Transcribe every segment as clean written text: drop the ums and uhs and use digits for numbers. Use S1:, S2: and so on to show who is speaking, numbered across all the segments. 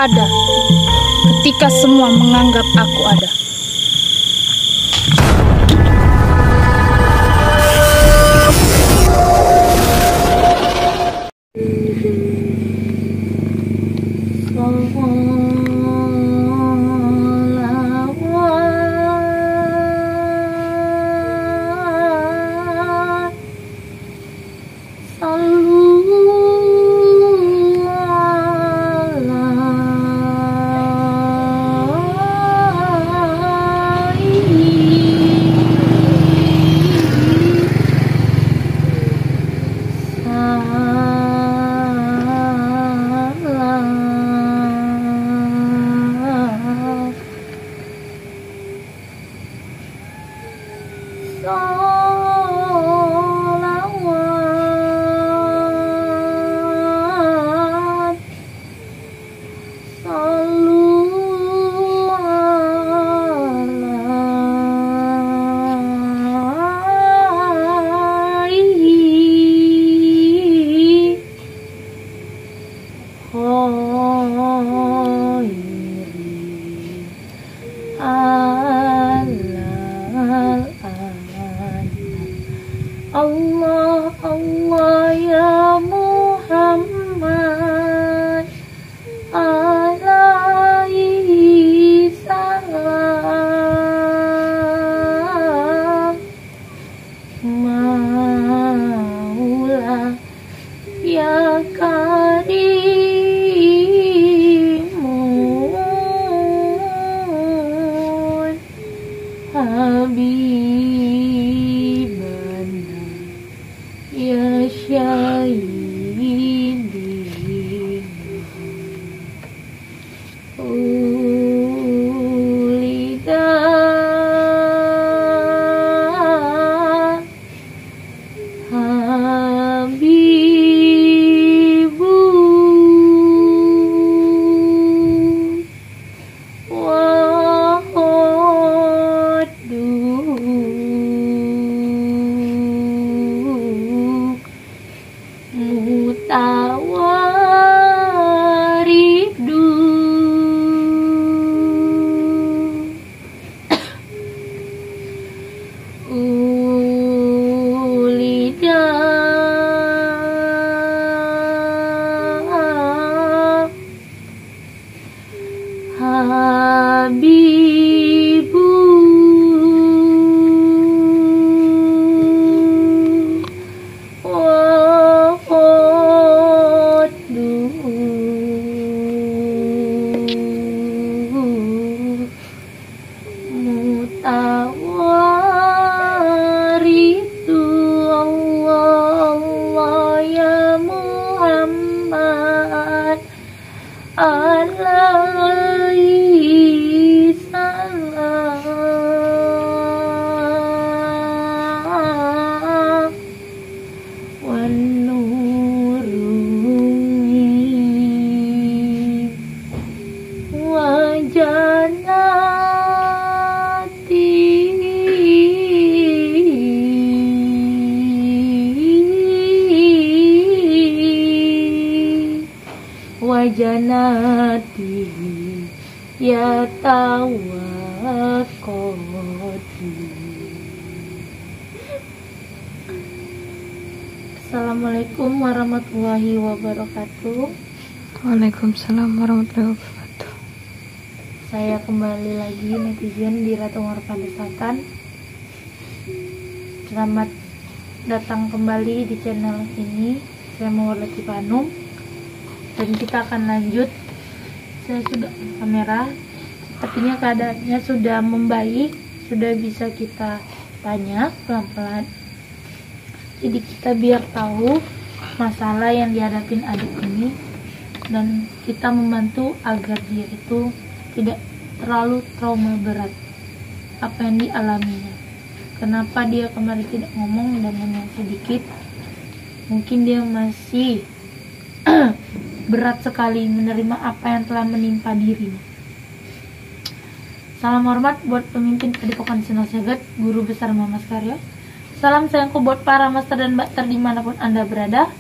S1: ada ketika semua menganggap aku ada.
S2: Allah, Allah ya Muhammad, alaihi salam. Maula ya karimun, habibana ya syahidin, ulida habibu wa khaddu mutawaridu, ulida habibu wa khaddu mutawaridu. Allah, Allah ya Muhammad, alaihi salam. Wan nuruni wa jannati wa jannati ya tawakkoti. Assalamualaikum warahmatullahi wabarakatuh.
S3: Waalaikumsalam warahmatullahi wabarakatuh.
S2: Saya kembali lagi netizen di Ratu Marpanda Selatan. Selamat datang kembali di channel ini. Saya Mawar Latifah Hanum, dan kita akan lanjut. Saya sudah kamera, sepertinya keadaannya sudah membaik, sudah bisa kita tanya pelan-pelan. Jadi kita biar tahu masalah yang dihadapin adik ini, dan kita membantu agar dia itu tidak terlalu trauma berat apa yang dialaminya. Kenapa dia kemarin tidak ngomong dan hanya sedikit? Mungkin dia masih berat sekali menerima apa yang telah menimpa dirinya. Salam hormat buat pemimpin Padepokan Sunan Saged, guru besar Mama Karya. Salam sayangku buat para master dan mbakter dimanapun Anda berada.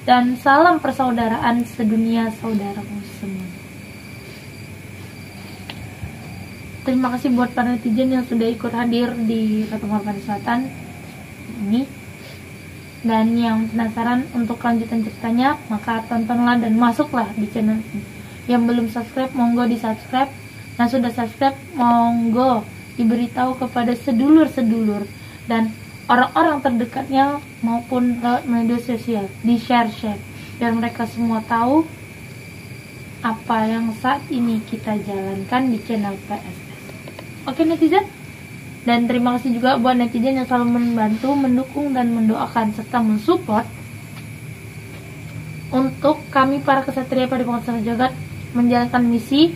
S2: Dan salam persaudaraan sedunia saudaraku semua. terima kasih buat para netizen yang sudah ikut hadir di Ratu Margana Selatan ini. Dan yang penasaran untuk kelanjutan ceritanya, maka tontonlah dan masuklah di channel ini. Yang belum subscribe, monggo di subscribe. Nah, sudah subscribe, monggo diberitahu kepada sedulur-sedulur dan orang-orang terdekatnya maupun lewat media sosial, di share-share biar mereka semua tahu apa yang saat ini kita jalankan di channel PSS. Oke netizen, dan terima kasih juga buat netizen yang selalu membantu, mendukung dan mendoakan serta mensupport untuk kami para kesatria Padepokan Sara Jagat menjalankan misi.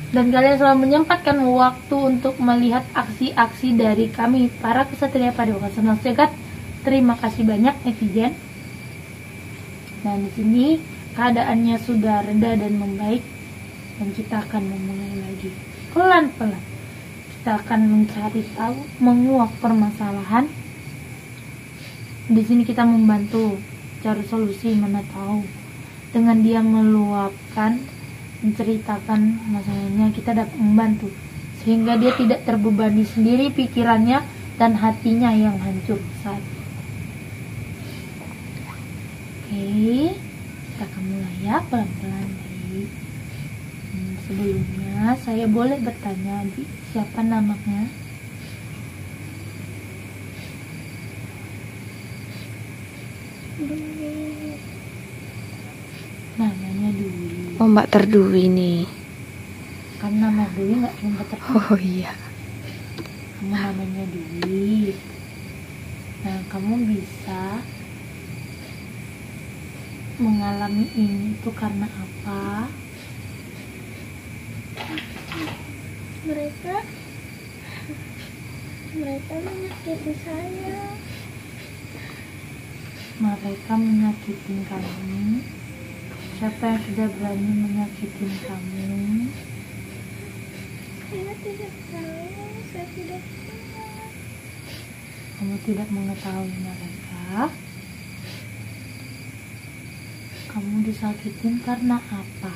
S2: Dan kalian selalu menyempatkan waktu untuk melihat aksi-aksi dari kami para kesatria Padepokan Sara Jagat. Terima kasih banyak netizen. Dan di sini keadaannya sudah reda dan membaik, dan kita akan memulai lagi pelan-pelan. Kita akan mencari tahu, menguak permasalahan. Di sini kita membantu cari solusi, mana tahu dengan dia meluapkan, menceritakan masalahnya, kita dapat membantu sehingga dia tidak terbebani sendiri pikirannya dan hatinya yang hancur saat. Oke, kita akan mulai ya pelan-pelan. Baik. Sebelumnya saya boleh bertanya, Bi, siapa namanya? Namanya Dwi.
S3: Oh, Mbak Terdwi nih.
S2: Kan nama Dwi nggak cuma Terdwi.
S3: Oh iya.
S2: Kamu namanya Dwi. Nah, kamu bisa mengalami ini itu karena apa?
S1: Mereka menyakiti saya.
S2: Mereka menyakitin kamu. Siapa yang sudah berani menyakitin kamu?
S1: Saya tidak tahu, saya tidak tahu.
S2: Kamu tidak mengetahui mereka. Kamu disakitin karena apa?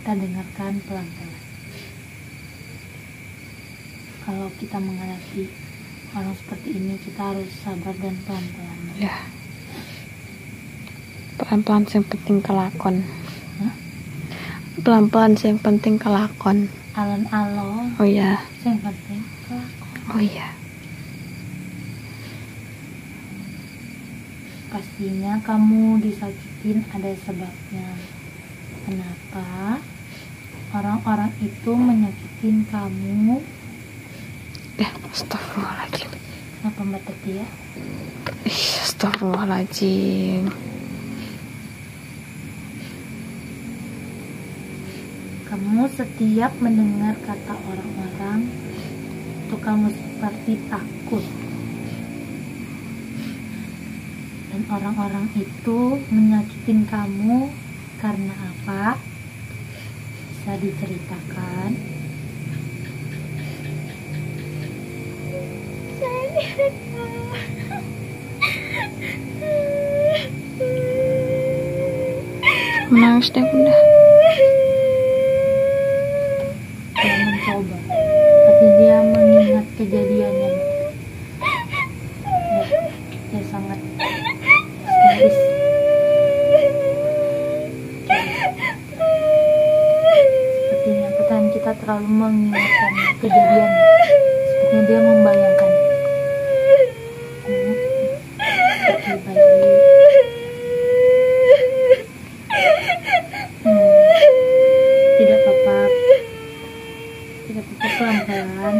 S2: Kita dengarkan pelan-pelan. Kalau kita menghadapi orang seperti ini, kita harus sabar dan pelan-pelan.
S3: Ya. Pelan-pelan yang penting kelakon.
S2: Hah?
S3: Pelan-pelan yang penting kelakon.
S2: Alon-alon.
S3: Oh iya.
S2: Yang penting kelakon.
S3: Oh iya.
S2: Pastinya kamu disakitin ada sebabnya. Kenapa orang-orang itu menyakitin kamu?
S3: Astagfirullahaladzim.
S2: Kenapa Mbak Tetia?
S3: Astagfirullahaladzim.
S2: Kamu setiap mendengar kata orang-orang itu kamu seperti takut. Dan orang-orang itu menyakitin kamu karena apa? Bisa diceritakan?
S1: Saya tidak tahu.
S3: Menangis deh bunda.
S2: Dia mencoba, tapi dia mengingat kejadiannya. Dia sangat histeris. Sepertinya pertanyaan kita terlalu mengingatkan kejadian. Sepertinya dia membayangkan. Seperti bayi. Tidak apa-apa. Tidak apa-apa, pelan-pelan.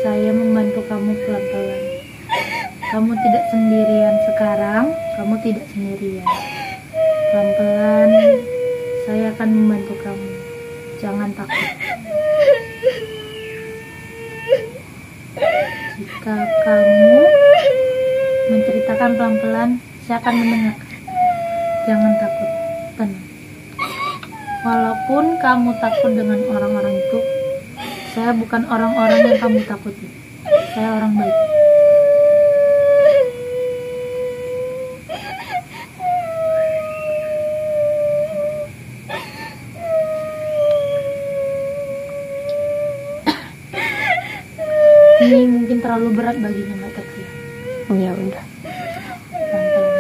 S2: Saya membantu kamu pelan-pelan. Kamu tidak sendirian sekarang. Kamu tidak sendirian. Pelan-pelan saya akan membantu kamu. Jangan takut. Jika kamu menceritakan pelan-pelan, saya akan mendengar. Jangan takut. Tenang. Walaupun kamu takut dengan orang-orang itu, saya bukan orang-orang yang kamu takuti. Saya orang baik. Ini mungkin terlalu berat baginya Mbak Tati.
S3: Ya udah.
S2: Pelan-pelan.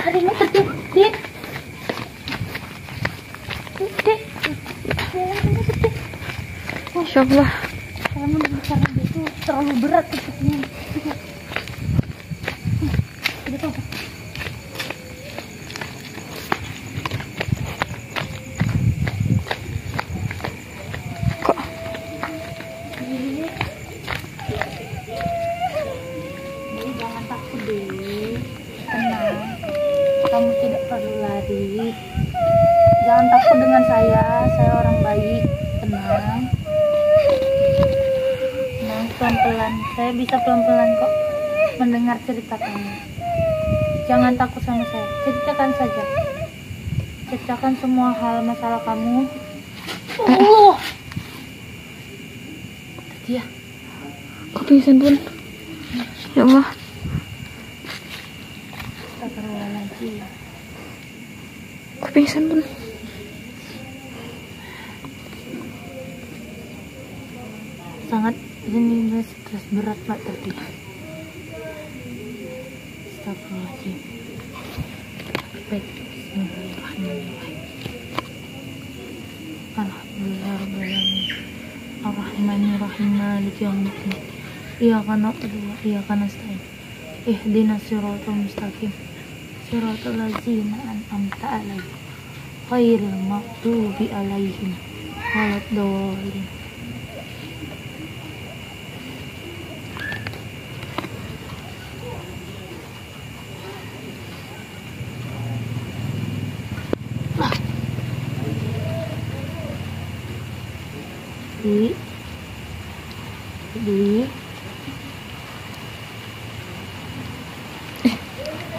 S2: Hari ini Dik. Dik.
S3: Masya Allah.
S2: Kamu bicara itu terlalu berat sepertinya. Udah apa?
S3: Kok
S2: Jadi jangan takut deh. Tenang. Kamu tidak perlu lari. Jangan takut dengan saya orang baik. Tenang. Tenang, pelan-pelan. Saya bisa pelan-pelan kok mendengar cerita kamu. Jangan takut sama saya. Ceritakan saja. Ceritakan semua hal masalah kamu. Oh. Dia.
S3: kok pingsan Bun? Ya Allah.
S2: Astagfirullahaladzim.
S3: Kok pingsan Bun?
S2: Sangat ini stres berat Pak tadi. Astagfirullahaladzim. Baik. Bismillahirrahmanirrahim. Alhamdulillahirrahmanirrahim. Ar-Rahmanirrahim. Maliki yaumiddin. Iyyaka na'budu wa iyyaka nasta'in. Ihdinas siratal mustaqim. Siratal ladzina an'amta 'alaihim. Ghairil maghdubi 'alaihim waladdallin. Di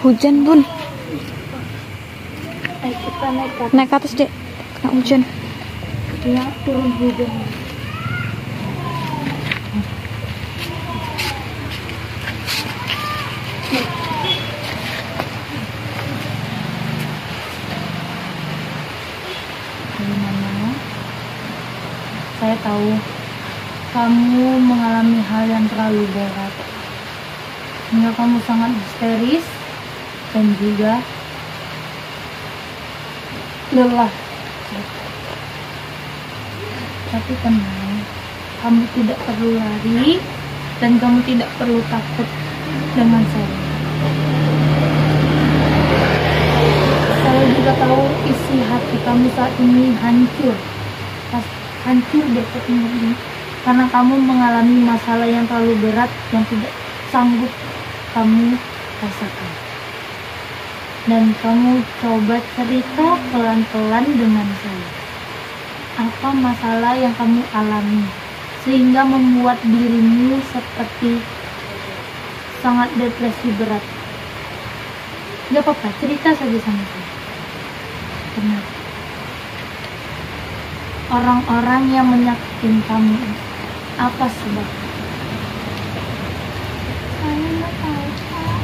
S3: Hujan Bun.
S2: kita
S3: Naik ke atas dek. Kena hujan.
S2: ya turun hujan. Gimana? Saya tahu kamu mengalami hal yang terlalu berat, sehingga kamu sangat histeris dan juga lelah. Tapi tenang, kamu tidak perlu lari dan kamu tidak perlu takut dengan saya. Saya juga tahu isi hati kamu saat ini hancur, hancur deh ini, karena kamu mengalami masalah yang terlalu berat yang tidak sanggup kamu rasakan. Dan kamu coba cerita pelan-pelan dengan saya. Apa masalah yang kamu alami sehingga membuat dirimu seperti sangat depresi berat? Gak apa-apa, cerita saja sama saya. Benar. Orang-orang yang menyakitin kamu, apa sebabnya? Saya nggak tahu, Pak.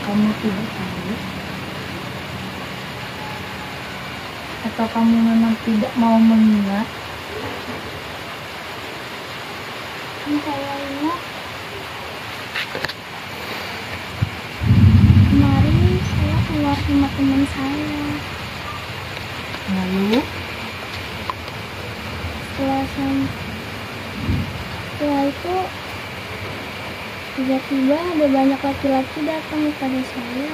S2: Kamu tidak tahu? Atau kamu memang tidak mau mengingat?
S4: Saya ingat kemarin saya keluar sama teman saya.
S2: Lalu
S4: Setelah itu tiba-tiba ada banyak laki-laki datang kepada saya.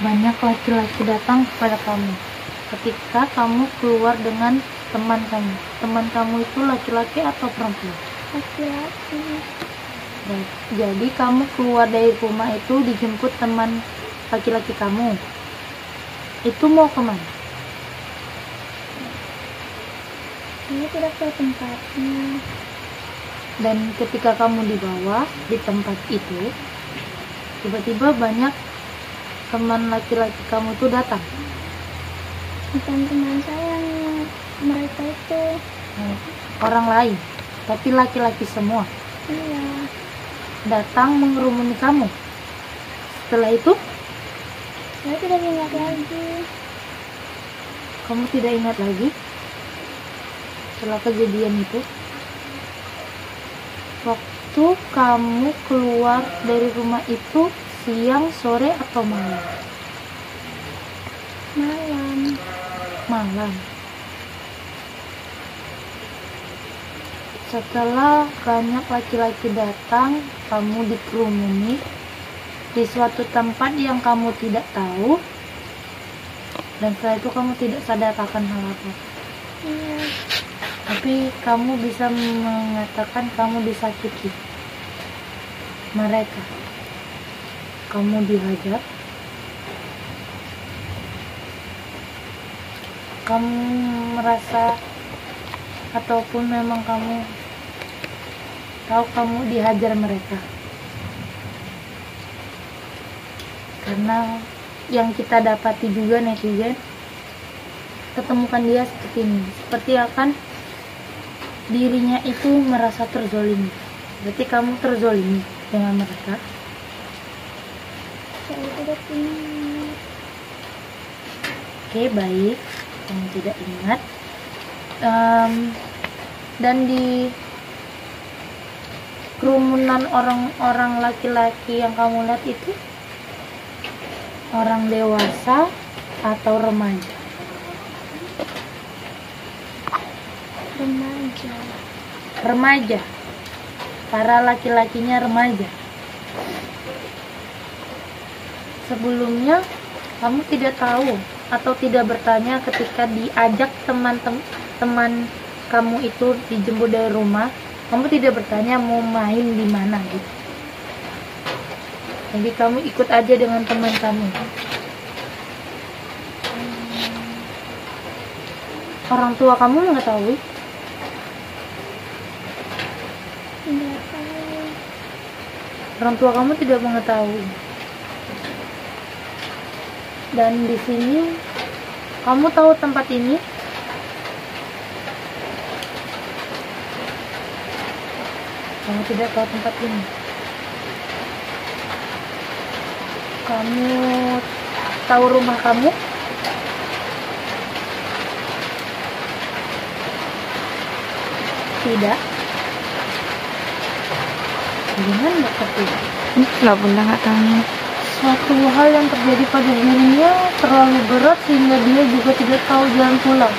S2: banyak laki-laki datang kepada kamu ketika kamu keluar dengan teman kamu. Teman kamu itu laki-laki atau perempuan?
S4: Laki-laki.
S2: Baik. Jadi kamu keluar dari rumah itu dijemput teman laki-laki kamu. Itu mau kemana?
S4: Ini tidak tahu tempatnya.
S2: Dan ketika kamu dibawa di tempat itu, tiba-tiba banyak teman laki-laki kamu tuh datang.
S4: Bukan teman saya yang mereka itu.
S2: Orang lain, tapi laki-laki semua
S4: Iya.
S2: datang mengerumuni kamu. Setelah itu,
S4: Saya tidak ingat lagi.
S2: kamu tidak ingat lagi setelah kejadian itu. Waktu kamu keluar dari rumah itu siang, sore, atau malam?
S4: Malam.
S2: Malam. Setelah banyak laki-laki datang, kamu dikerumuni di suatu tempat yang kamu tidak tahu, dan setelah itu kamu tidak sadar akan hal apa.
S4: Iya.
S2: Tapi kamu bisa mengatakan kamu disakiti mereka. Kamu dihajar. Kamu merasa ataupun memang kamu tahu kamu dihajar mereka. Karena yang kita dapati juga netizen, ketemukan dia seperti ini. Seperti akan dirinya itu merasa terzolimi. Berarti kamu terzolimi dengan mereka.
S4: Saya tidak ingat.
S2: Oke, baik. Kamu tidak ingat. Dan di kerumunan orang-orang laki-laki yang kamu lihat itu orang dewasa atau remaja?
S4: Remaja.
S2: Remaja. Para laki-lakinya remaja. Sebelumnya kamu tidak tahu atau tidak bertanya ketika diajak teman-teman kamu itu dijemput dari rumah, kamu tidak bertanya mau main di mana gitu. Jadi kamu ikut aja dengan teman kamu. Orang tua kamu mengetahui?
S4: Tidak tahu.
S2: Orang tua kamu tidak mengetahui. Dan di sini kamu tahu tempat ini? Kamu tidak tahu tempat ini. Kamu tahu rumah kamu? Tidak. Gimana dokter tidak?
S3: Nggak bunda, nggak tahu.
S2: Suatu hal yang terjadi pada dirinya terlalu berat sehingga dia juga tidak tahu jalan pulang.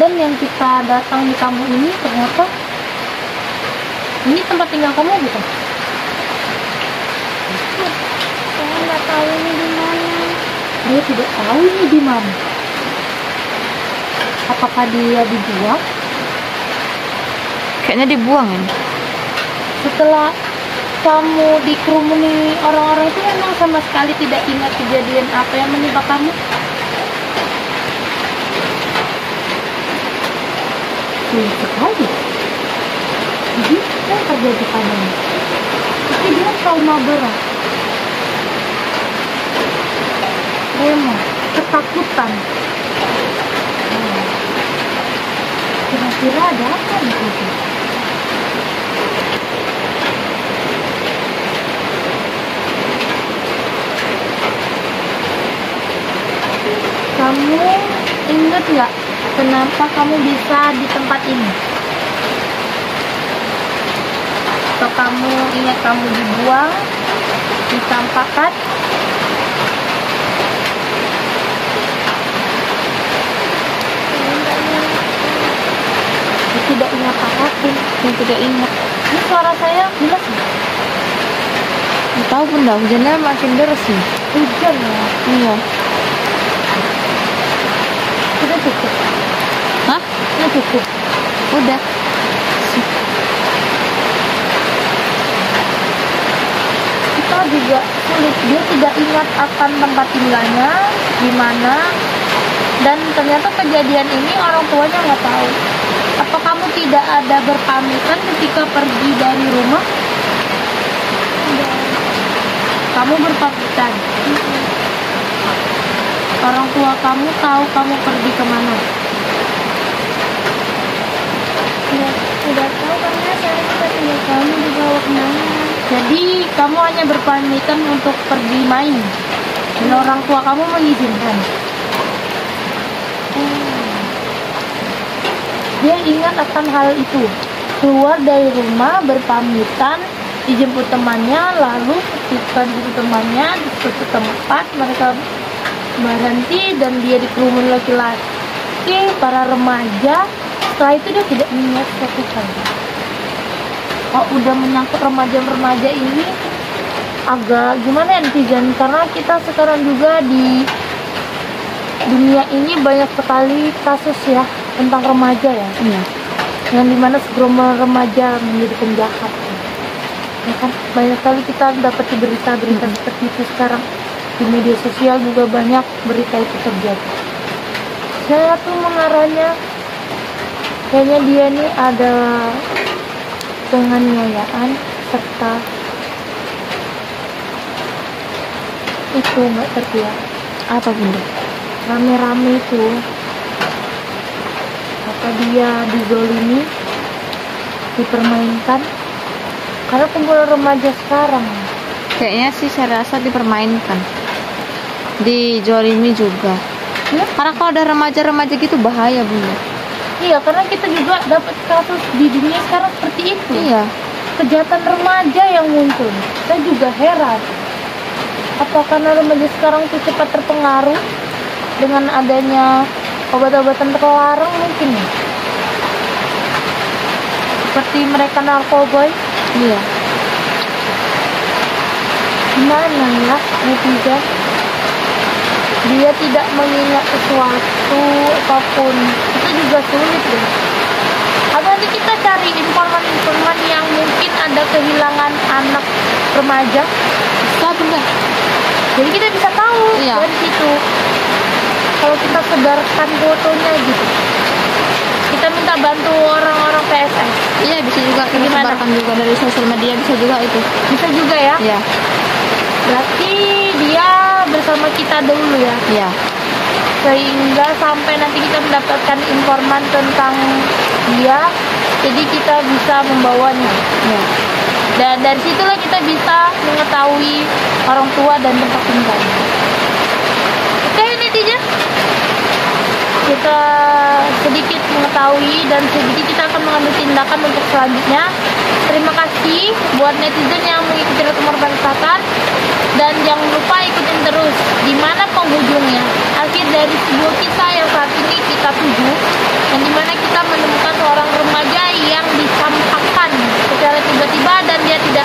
S2: Dan yang kita datang di kampung ini ternyata ini tempat tinggal kamu bukan?
S4: Saya nggak tahu ini di mana.
S2: Dia tidak tahu ini di mana. Apakah dia dibuang?
S3: Kayaknya dibuang ya.
S2: Setelah kamu dikerumuni orang-orang itu memang sama sekali tidak ingat kejadian apa yang menimpa kamu? Sulit sekali. Jadi apa yang terjadi padanya? Tapi dia trauma berat. Trauma, ketakutan. Kira-kira ada apa di situ? Kamu ingat nggak kenapa kamu bisa di tempat ini? Atau kamu ingat kamu dibuang, ditampakkan? Tidak ingat apapun.
S3: Saya tidak ingat.
S2: Ini suara saya jelas nggak?
S3: Nggak tahu bunda, hujannya makin deras nih.
S2: hujan ya.
S3: Iya.
S2: Sudah cukup.
S3: Hah?
S2: Sudah cukup.
S3: Udah.
S2: Kita juga sulit, dia tidak ingat akan tempat tinggalnya di mana, dan ternyata kejadian ini orang tuanya nggak tahu. Apa kamu tidak ada berpamitan ketika pergi dari rumah? Kamu berpamitan. Orang tua kamu tahu kamu pergi kemana?
S4: Tidak tahu karena saya juga tidak tahu dibawa kemana.
S2: Jadi kamu hanya berpamitan untuk pergi main, dan orang tua kamu mengizinkan. Dia ingat akan hal itu. Keluar dari rumah berpamitan, dijemput temannya, lalu ketika dijemput temannya di suatu tempat mereka berhenti dan dia dikerumun laki-laki, para remaja. Setelah itu dia tidak mengingat suatu hal. Kalau udah menyangkut remaja-remaja ini agak gimana ya netizen, karena kita sekarang juga di dunia ini banyak sekali kasus ya tentang remaja ya.
S3: Iya.
S2: Yang dimana segerombol remaja menjadi penjahat ya kan. Banyak sekali kita dapat di berita-berita seperti itu sekarang. Di media sosial juga banyak berita itu terjadi. Saya tuh mengarahnya kayaknya dia nih ada penganiayaan serta itu nggak terlihat
S3: Apa bunda?
S2: rame-rame itu. Apa dia dizolimi, dipermainkan? Karena kumpulan remaja sekarang
S3: Kayaknya sih saya rasa dipermainkan, dijolimi juga.
S2: ya?
S3: Karena kalau ada remaja-remaja gitu bahaya bunda.
S2: Iya, karena kita juga dapat kasus di dunia sekarang seperti itu.
S3: Iya.
S2: Kejahatan remaja yang muncul. Saya juga heran. Apa karena remaja sekarang tuh cepat terpengaruh dengan adanya obat-obatan terlarang mungkin ya? Seperti mereka narkoboy.
S3: Iya.
S2: Gimana ya netizen? Dia tidak mengingat sesuatu apapun. Itu juga sulit deh. Apa nanti kita cari informan-informan yang mungkin ada kehilangan anak remaja?
S3: Bisa bunda.
S2: Jadi kita bisa tahu
S3: Iya.
S2: dari situ. Kalau kita sebarkan fotonya gitu. Kita minta bantu orang-orang PSS.
S3: Iya, bisa juga kita
S2: Gimana?
S3: sebarkan juga dari sosial media, bisa juga itu.
S2: Bisa juga ya.
S3: Iya.
S2: Berarti dia bersama kita dulu ya.
S3: Iya.
S2: Sehingga sampai nanti kita mendapatkan informan tentang dia, jadi kita bisa membawanya.
S3: Iya.
S2: Dan dari situlah kita bisa mengetahui orang tua dan tempat tinggalnya. Oke netizen, kita sedikit mengetahui dan sedikit kita akan mengambil tindakan untuk selanjutnya. Terima kasih buat netizen yang mengikuti Retumor Bangsatan, dan jangan lupa ikutin terus di mana penghujungnya. Akhir dari sebuah kisah yang saat ini kita tuju, yang dimana kita menemukan seorang remaja yang dicampakkan secara tiba-tiba dan dia tidak